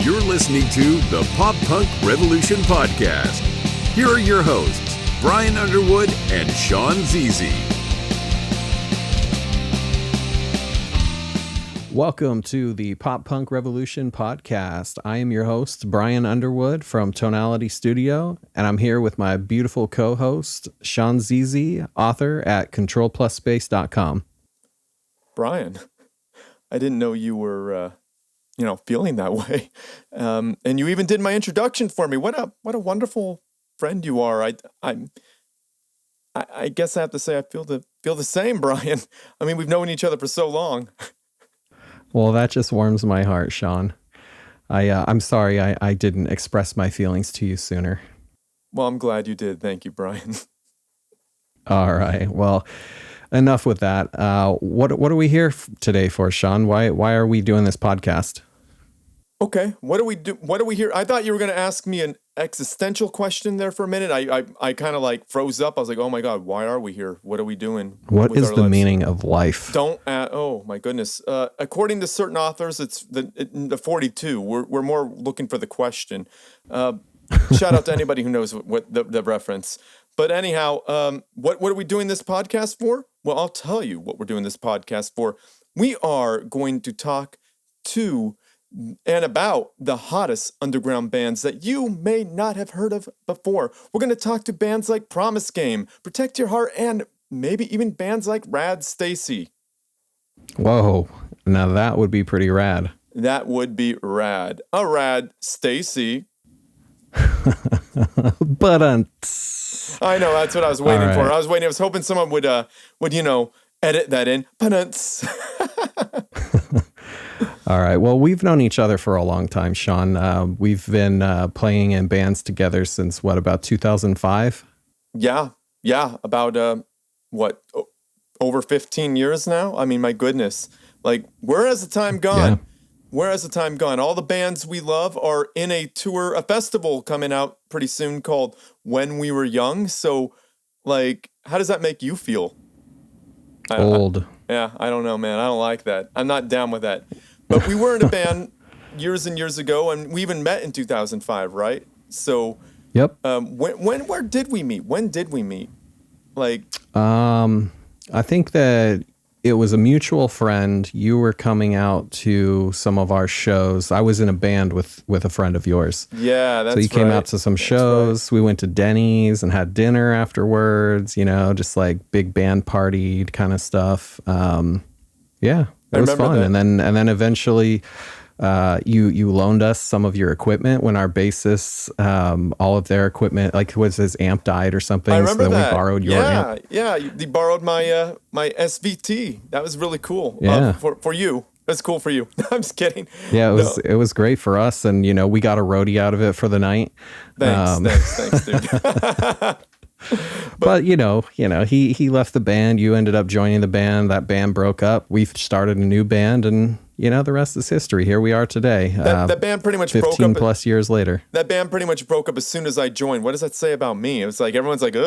You're listening to the Pop Punk Revolution Podcast. Here are your hosts, Brian Underwood and Sean Zizi. Welcome to the Pop Punk Revolution Podcast. I am your host, Brian Underwood from Tonality Studio, and I'm here with my beautiful co-host, Sean Zizi, author at CTRL+Space.com. Brian, I didn't know you were, feeling that way. And you even did my introduction for me. What a wonderful friend you are. I guess I have to say I feel the same, Brian. I mean, we've known each other for so long. Well, that just warms my heart, Sean. I'm sorry I didn't express my feelings to you sooner. Well, I'm glad you did. Thank you, Brian. All right. Well, enough with that. What are we here today for, Sean? Why are we doing this podcast? Okay. What do we do? What do we hear? I thought you were going to ask me an existential question there for a minute. I kind of like froze up. I was like, oh my God, why are we here? What are we doing? What is the meaning of life? Oh my goodness. According to certain authors, it's the 42. We're more looking for the question. Shout out to anybody who knows what the reference. But anyhow, what are we doing this podcast for? Well, I'll tell you what we're doing this podcast for. We are going to talk to and about the hottest underground bands that you may not have heard of before. We're going to talk to bands like Promise Game, Protect Your Heart, and maybe even bands like Rad Stacy. Whoa, now that would be pretty rad. That would be rad. A Rad Stacy. But I know, that's what I was waiting for. Right. I was hoping someone would edit that in. All right. Well, we've known each other for a long time, Sean. We've been playing in bands together since about 2005? Yeah. About over 15 years now? I mean, my goodness. Like, where has the time gone? Yeah. Where has the time gone? All the bands we love are in a festival coming out pretty soon called When We Were Young. So, like, how does that make you feel? Old. I don't know, man. I don't like that. I'm not down with that. But we were in a band years and years ago, and we even met in 2005, right? So, yep. Where did we meet? When did we meet? Like, I think that it was a mutual friend. You were coming out to some of our shows. I was in a band with a friend of yours. Yeah, that's right. So you came out to some shows. Right. We went to Denny's and had dinner afterwards, just like big band party kind of stuff. It was fun. That. And then eventually you loaned us some of your equipment when our bassists, all of their equipment, like was his amp died or something. I remember so then that. We borrowed your amp. Yeah. You borrowed my SVT. That was really cool. Yeah. For you. That's cool for you. I'm just kidding. Yeah, it was great for us. And, we got a roadie out of it for the night. Thanks, dude. But he left the band. You ended up joining the band. That band broke up. We started a new band, and the rest is history. Here we are today. That band pretty much 15 broke up plus years later. That band pretty much broke up as soon as I joined. What does that say about me? It was like everyone's like, we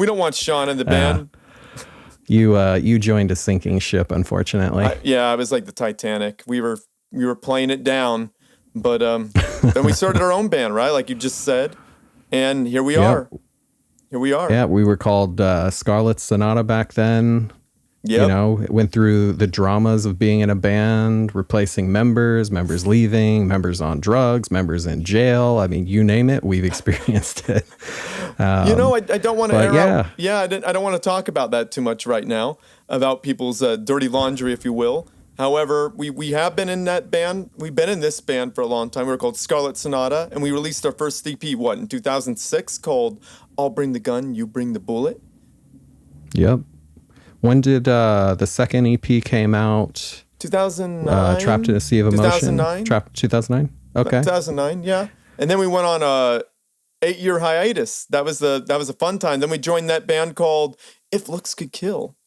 don't want Sean in the band. You joined a sinking ship, unfortunately. I was like the Titanic. We were playing it down, but then we started our own band, right? Like you just said. And here we are. Here we are. Yeah, we were called Scarlet Sonata back then. Yeah. Went through the dramas of being in a band, replacing members leaving, members on drugs, members in jail. I mean, you name it, we've experienced it. I don't want to air out. Yeah, I don't want to talk about that too much right now, about people's dirty laundry, if you will. However, we have been in that band. We've been in this band for a long time. We were called Scarlet Sonata, and we released our first EP, in 2006, called I'll Bring the Gun, You Bring the Bullet. Yep. When did the second EP came out? 2009. Trapped in a Sea of Emotion. 2009. 2009. Okay. 2009. Yeah. And then we went on a 8-year hiatus. That was a fun time. Then we joined that band called If Looks Could Kill.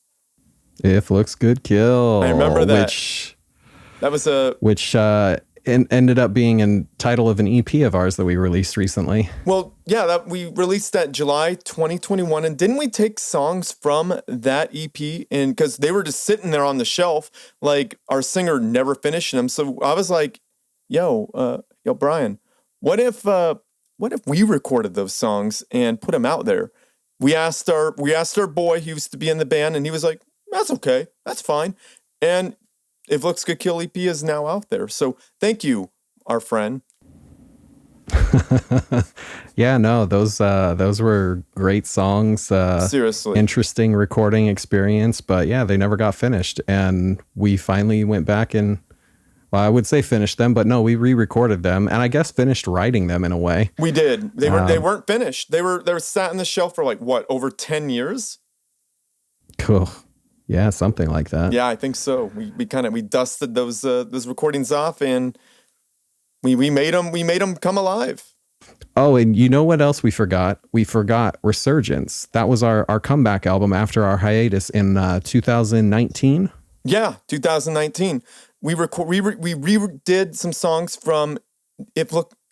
If Looks Good Kill. I remember that. That was a... Which ended up being a title of an EP of ours that we released recently. Well, yeah, we released that July 2021, and didn't we take songs from that EP? And because they were just sitting there on the shelf, like our singer never finished them. So I was like, yo, Brian, what if we recorded those songs and put them out there? We asked our boy who used to be in the band, and he was like, that's okay, that's fine. And If Looks Could Kill EP is now out there. So thank you, our friend. Yeah, no, those were great songs. Seriously. Interesting recording experience, but yeah, they never got finished. And we finally went back and, well, I would say finished them, but no, we re-recorded them and I guess finished writing them in a way. We did. They weren't finished. They were sat on the shelf for like what, over 10 years? Cool. Yeah, something like that. Yeah, I think so. We dusted those recordings off, and we made them come alive. Oh, and you know what else we forgot? We forgot Resurgence. That was our comeback album after our hiatus in 2019. Yeah, 2019. We redid some songs from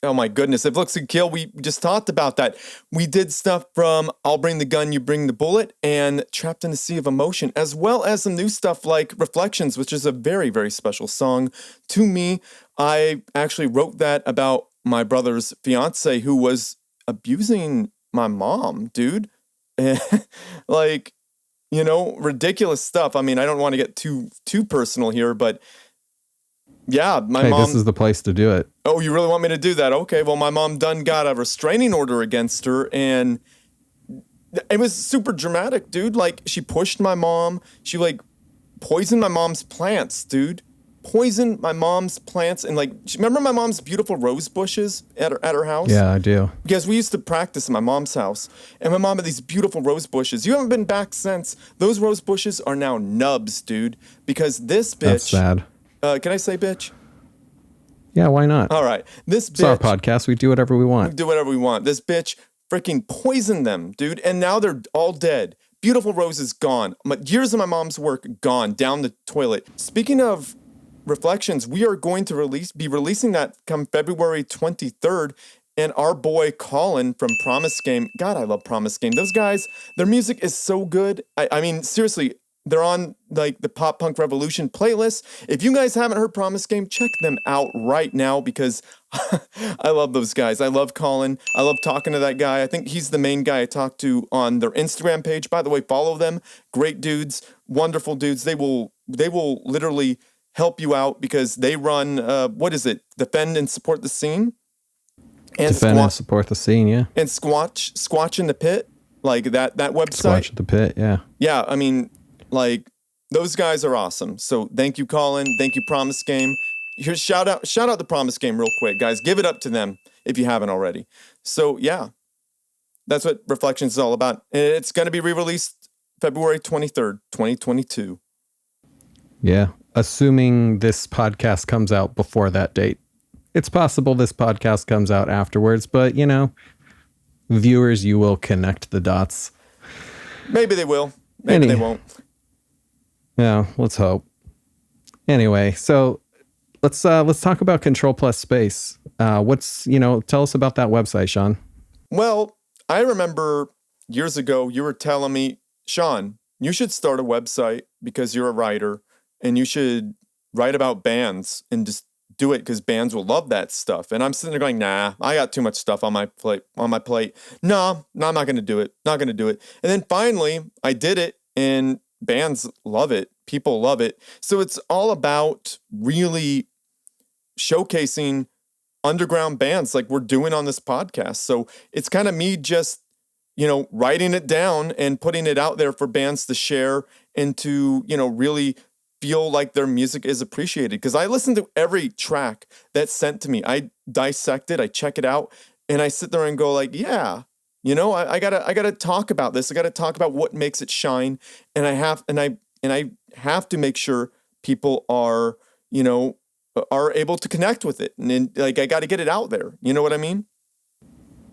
Oh my goodness, If Looks Could Kill. We just talked about that. We did stuff from I'll Bring the Gun, You Bring the Bullet, and Trapped in a Sea of Emotion, as well as some new stuff like Reflections, which is a very, very special song to me. I actually wrote that about my brother's fiance who was abusing my mom, dude. Like, ridiculous stuff. I mean, I don't want to get too personal here, but yeah, my mom. This is the place to do it. Oh, you really want me to do that? Okay, well, my mom done got a restraining order against her, and it was super dramatic, dude. Like, she pushed my mom. She, like, poisoned my mom's plants, dude. Poisoned my mom's plants. And, like, remember my mom's beautiful rose bushes at her house? Yeah, I do. Because we used to practice in my mom's house, and my mom had these beautiful rose bushes. You haven't been back since. Those rose bushes are now nubs, dude, because this bitch... That's sad. Can I say bitch? Yeah, why not? All right. This bitch... It's our podcast. We do whatever we want. We do whatever we want. This bitch freaking poisoned them, dude. And now they're all dead. Beautiful roses gone. Years of my mom's work gone down the toilet. Speaking of Reflections, we are going to be releasing that come February 23rd. And our boy Colin from Promise Game. God, I love Promise Game. Those guys, their music is so good. I mean, seriously, they're on like the Pop Punk Revolution playlist. If you guys haven't heard Promise Game, check them out right now because I love those guys. I love Colin. I love talking to that guy. I think he's the main guy I talk to on their Instagram page. By the way, follow them. Great dudes, wonderful dudes. They will literally help you out because they run Defend and Support the Scene. And Defend and Support the Scene, yeah. And Squatch in the Pit, like that website. Squatch in the Pit, yeah. Yeah, I mean, like, those guys are awesome. So thank you, Colin. Thank you, Promise Game. Here's shout out the Promise Game real quick, guys. Give it up to them if you haven't already. So yeah, that's what Reflections is all about. And it's going to be re-released February 23rd, 2022. Yeah, assuming this podcast comes out before that date. It's possible this podcast comes out afterwards, but viewers, you will connect the dots. Maybe they will. Maybe they won't. Yeah, let's hope. Anyway, so let's talk about Control+Space. Tell us about that website, Sean. Well, I remember years ago you were telling me, Sean, you should start a website because you're a writer and you should write about bands and just do it because bands will love that stuff. And I'm sitting there going, nah, I got too much stuff on my plate. No, I'm not going to do it. Not going to do it. And then finally I did it and bands love it. People love it. So it's all about really showcasing underground bands like we're doing on this podcast. So it's kind of me just, writing it down and putting it out there for bands to share and to, really feel like their music is appreciated. Because I listen to every track that's sent to me. I dissect it, I check it out, and I sit there and go like, yeah, I gotta talk about this. I gotta talk about what makes it shine. And I have to make sure people are able to connect with it. And then, like, I got to get it out there. You know what I mean?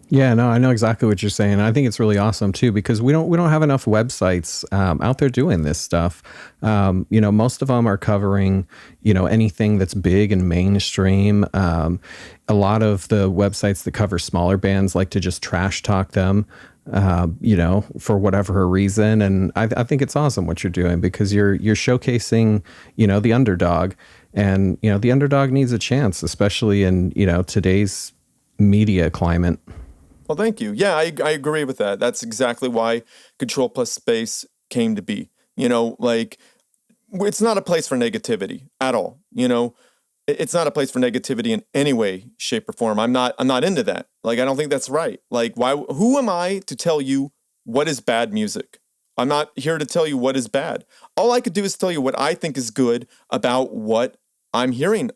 Yeah, no, I know exactly what you're saying. I think it's really awesome too because we don't have enough websites out there doing this stuff. Most of them are covering anything that's big and mainstream. A lot of the websites that cover smaller bands like to just trash talk them. For whatever reason, and I think it's awesome what you're doing because you're showcasing the underdog, and the underdog needs a chance, especially in today's media climate. Well, thank you. Yeah, I agree with that. That's exactly why Control+Space came to be. It's not a place for negativity at all. It's not a place for negativity in any way, shape, or form. I'm not into that. I don't think that's right. Who am I to tell you what is bad music? I'm not here to tell you what is bad. All I could do is tell you what I think is good about what I'm hearing.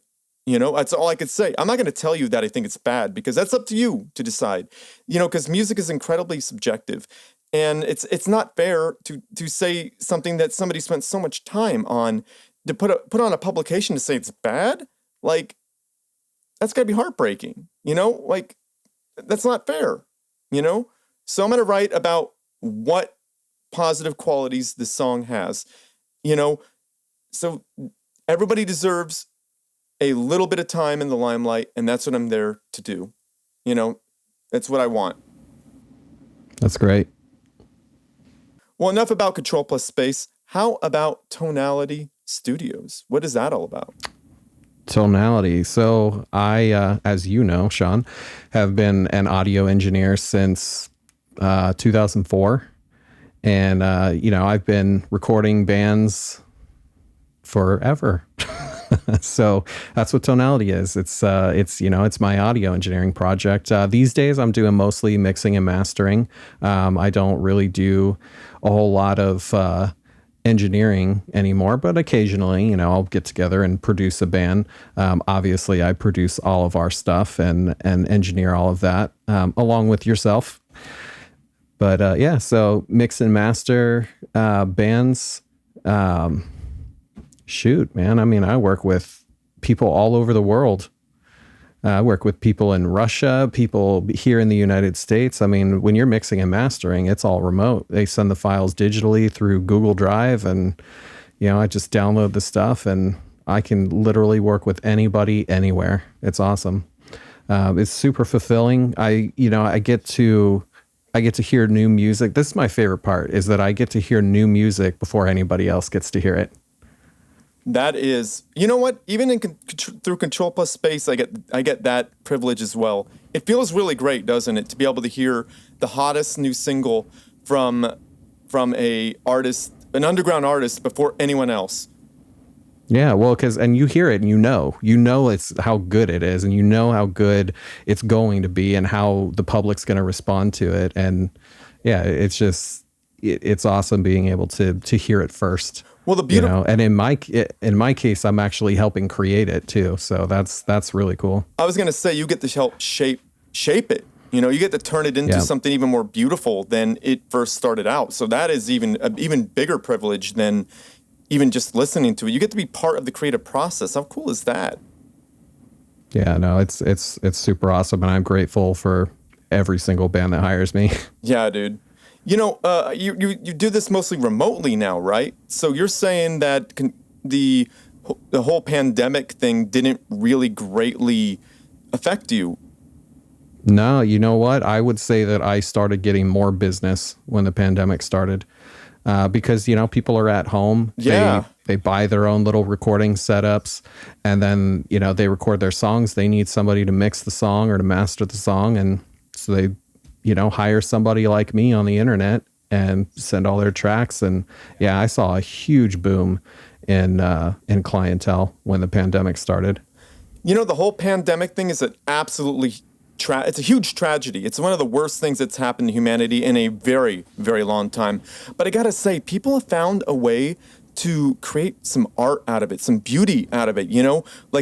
That's all I could say. I'm not going to tell you that I think it's bad because that's up to you to decide. Because music is incredibly subjective. And it's not fair to say something that somebody spent so much time on, to put on a publication to say it's bad. That's got to be heartbreaking, that's not fair, So I'm going to write about what positive qualities this song has, so everybody deserves a little bit of time in the limelight, and that's what I'm there to do. That's what I want. That's great. Well, enough about Control+Space. How about Tonality Studios? What is that all about? Tonality. So I, as you know, Sean, have been an audio engineer since 2004. And, I've been recording bands forever. So that's what Tonality is. It's my audio engineering project. These days I'm doing mostly mixing and mastering. I don't really do a whole lot of engineering anymore, but occasionally, I'll get together and produce a band. Obviously I produce all of our stuff and engineer all of that, along with yourself. But so mix and master bands. Shoot, man. I mean, I work with people all over the world. I work with people in Russia, people here in the United States. I mean, when you're mixing and mastering, it's all remote. They send the files digitally through Google Drive, and, I just download the stuff, and I can literally work with anybody anywhere. It's awesome. It's super fulfilling. I get to hear new music. This is my favorite part, is that I get to hear new music before anybody else gets to hear it. That is, you know what? Even through Control+Space, I get that privilege as well. It feels really great, doesn't it, to be able to hear the hottest new single from an underground artist before anyone else. Yeah, well, and you hear it and you know it's how good it is, and you know how good it's going to be and how the public's going to respond to it. And yeah, it's just, it's awesome being able to hear it first. Well, the beautiful, and in my case, I'm actually helping create it too. So that's really cool. I was going to say, you get to help shape it. You get to turn it into something even more beautiful than it first started out. So that is even bigger privilege than even just listening to it. You get to be part of the creative process. How cool is that? Yeah, no, it's super awesome, and I'm grateful for every single band that hires me. Yeah, dude. You do this mostly remotely now, right? So you're saying that the whole pandemic thing didn't really greatly affect you? No, you know what? I would say that I started getting more business when the pandemic started, because people are at home. Yeah. They buy their own little recording setups, and then they record their songs. They need somebody to mix the song or to master the song, and so they hire somebody like me on the internet and send all their tracks. And yeah, I saw a huge boom in clientele when the pandemic started. The whole pandemic thing is it's a huge tragedy. It's one of the worst things that's happened to humanity in a very, very long time. But I gotta say, people have found a way to create some art out of it, some beauty out of it,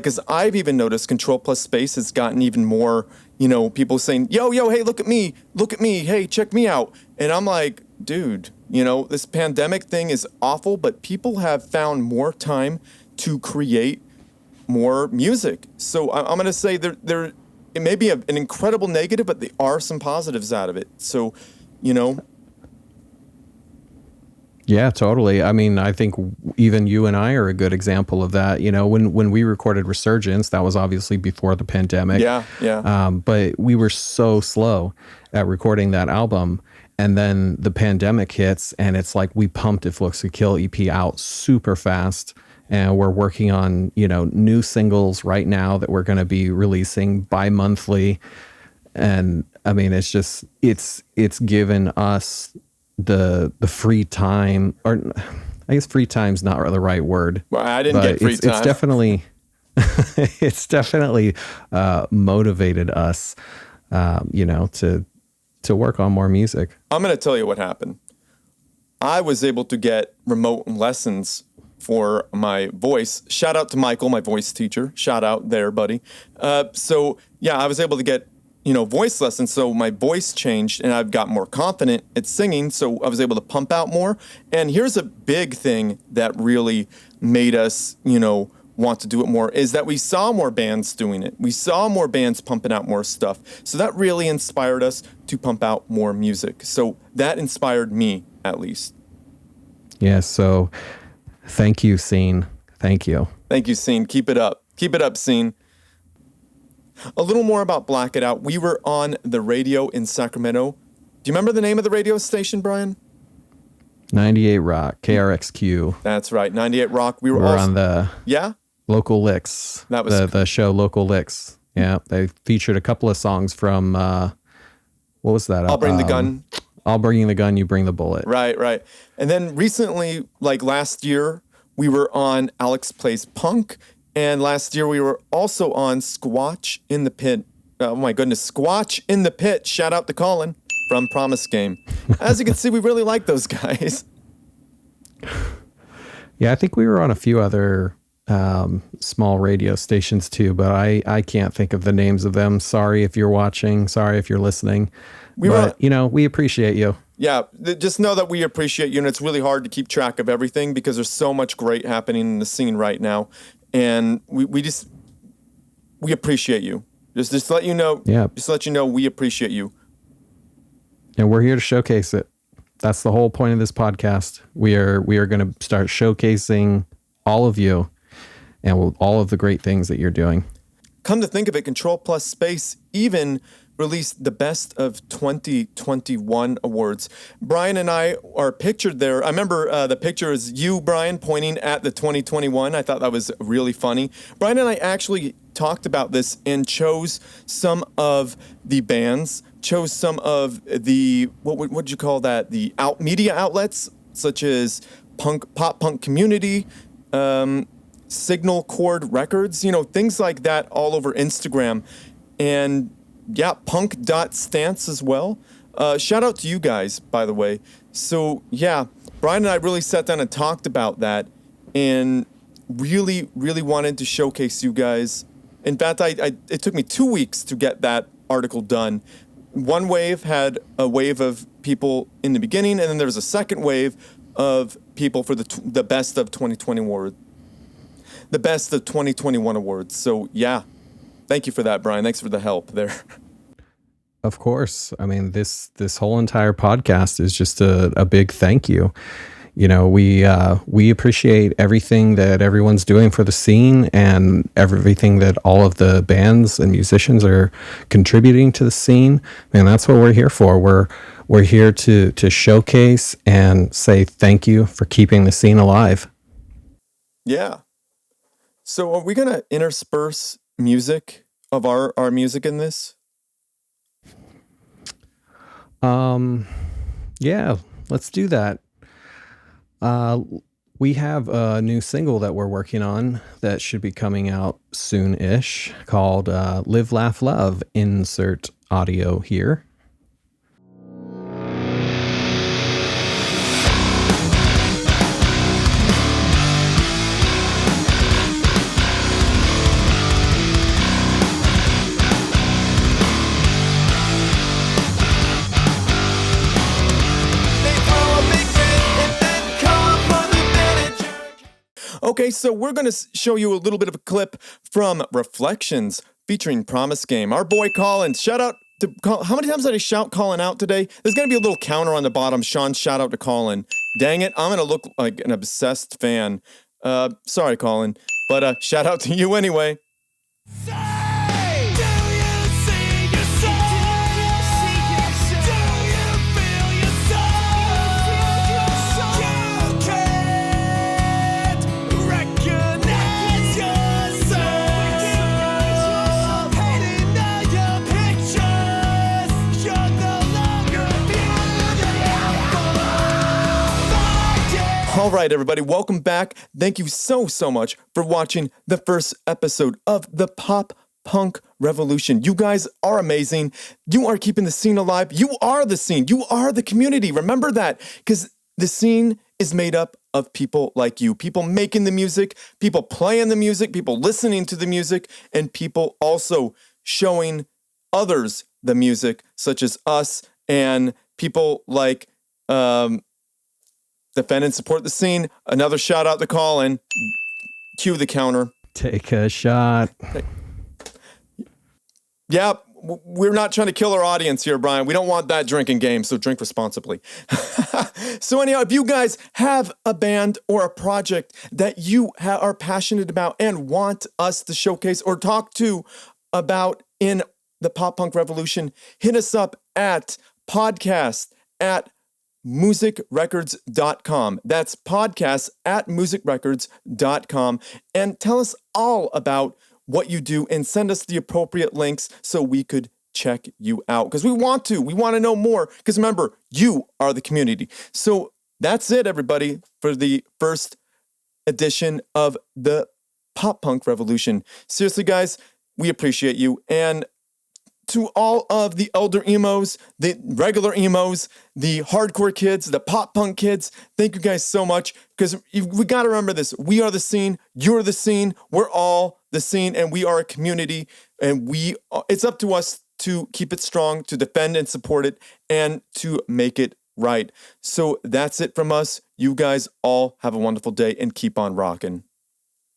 as I've even noticed, Control+Space has gotten even more, people saying, yo, hey, look at me, hey, check me out. And I'm like, dude, this pandemic thing is awful, but people have found more time to create more music. So I'm going to say it may be an incredible negative, but there are some positives out of it. So, you know. Yeah, totally. I mean, I think even you and I are a good example of that. You know, when we recorded Resurgence, that was obviously before the pandemic. Yeah. But we were so slow at recording that album. And then the pandemic hits, and it's like we pumped If Looks Could Kill EP out super fast. And we're working on, you know, new singles right now that we're going to be releasing bi-monthly. And I mean, it's just, it's given us the free time, or I guess free time's not the right word. Well, I didn't get free time. It's definitely motivated us, you know, to work on more music. I'm going to tell you what happened. I was able to get remote lessons for my voice. Shout out to Michael, my voice teacher. Shout out there, buddy. So yeah, I was able to get, you know, voice lessons. So my voice changed and I've got more confident at singing. So I was able to pump out more. And here's a big thing that really made us, you know, want to do it more, is that we saw more bands doing it. We saw more bands pumping out more stuff. So that really inspired us to pump out more music. So that inspired me, at least. Yeah. So thank you, Scene. Thank you. Thank you, Scene. Keep it up. Keep it up, Scene. A little more about Black It Out. We were on the radio in Sacramento. Do you remember the name of the radio station, Brian? 98 Rock, KRXQ. That's right, 98 Rock. We were also on the Local Licks. That was the show Local Licks. Yeah, they featured a couple of songs from what was that? I'll Bring the Gun. I'll Bring the Gun, You Bring the Bullet. Right. And then recently, like last year, we were on Alex Plays Punk. And last year we were also on Squatch in the Pit. Oh my goodness, Squatch in the Pit. Shout out to Colin from Promise Game. As you can see, we really like those guys. Yeah, I think we were on a few other small radio stations too, but I can't think of the names of them. Sorry if you're watching. Sorry if you're listening. You know, we appreciate you. Yeah, just know that we appreciate you, and it's really hard to keep track of everything because there's so much great happening in the scene right now. And we appreciate you. Just let you know. Yeah. Just let you know we appreciate you. And we're here to showcase it. That's the whole point of this podcast. We are going to start showcasing all of you and all of the great things that you're doing. Come to think of it, CTRL+Space even released the Best of 2021 awards. Brian and I are pictured there. I remember the picture is you, Brian, pointing at the 2021. I thought that was really funny. Brian and I actually talked about this and chose some of the bands, chose some of the, what would you call that? The media outlets, such as Pop Punk Community, Signal Chord Records, you know, things like that all over Instagram. And yeah, punk.stance as well. Shout out to you guys, by the way. So yeah, Brian and I really sat down and talked about that and really, really wanted to showcase you guys. In fact, it took me 2 weeks to get that article done. One wave had a wave of people in the beginning, and then there was a second wave of people for the Best of 2020 award. The Best of 2021 awards. So yeah, thank you for that, Brian. Thanks for the help there. Of course. I mean, this whole entire podcast is just a big thank you. You know, we appreciate everything that everyone's doing for the scene and everything that all of the bands and musicians are contributing to the scene. And that's what we're here for. We're here to showcase and say thank you for keeping the scene alive. Yeah. So are we going to intersperse music of our music in this? Yeah, let's do that. We have a new single that we're working on that should be coming out soon-ish called Live, Laugh, Love. Insert audio here. Okay, so we're going to show you a little bit of a clip from Reflections featuring Promise Game. Our boy Colin, shout out to how many times did I shout Colin out today? There's going to be a little counter on the bottom. Sean, shout out to Colin. Dang it, I'm going to look like an obsessed fan. Sorry, Colin, but shout out to you anyway. All right, everybody, welcome back. Thank you so much for watching the first episode of the Pop Punk Revolution. You guys are amazing. You are keeping the scene alive. You are the scene. You are the community. Remember that, because the scene is made up of people like you, people making the music, people playing the music, people listening to the music, and people also showing others the music, such as us and people like defend and support the scene. Another shout out to Colin. Cue the counter. Take a shot. Yeah, we're not trying to kill our audience here, Brian. We don't want that drinking game, so drink responsibly. So anyhow, if you guys have a band or a project that you are passionate about and want us to showcase or talk to about in the Pop Punk Revolution, hit us up at podcast@musicrecords.com. That's podcast@musicrecords.com. And tell us all about what you do and send us the appropriate links so we could check you out. Because we want to know more. Because remember, you are the community. So that's it, everybody, for the first edition of the Pop Punk Revolution. Seriously, guys, we appreciate you. And to all of the elder emos, the regular emos, the hardcore kids, the pop punk kids, thank you guys so much, because we got to remember this. We are the scene. You're the scene. We're all the scene, and we are a community, and it's up to us to keep it strong, to defend and support it, and to make it right. So that's it from us. You guys all have a wonderful day, and keep on rocking.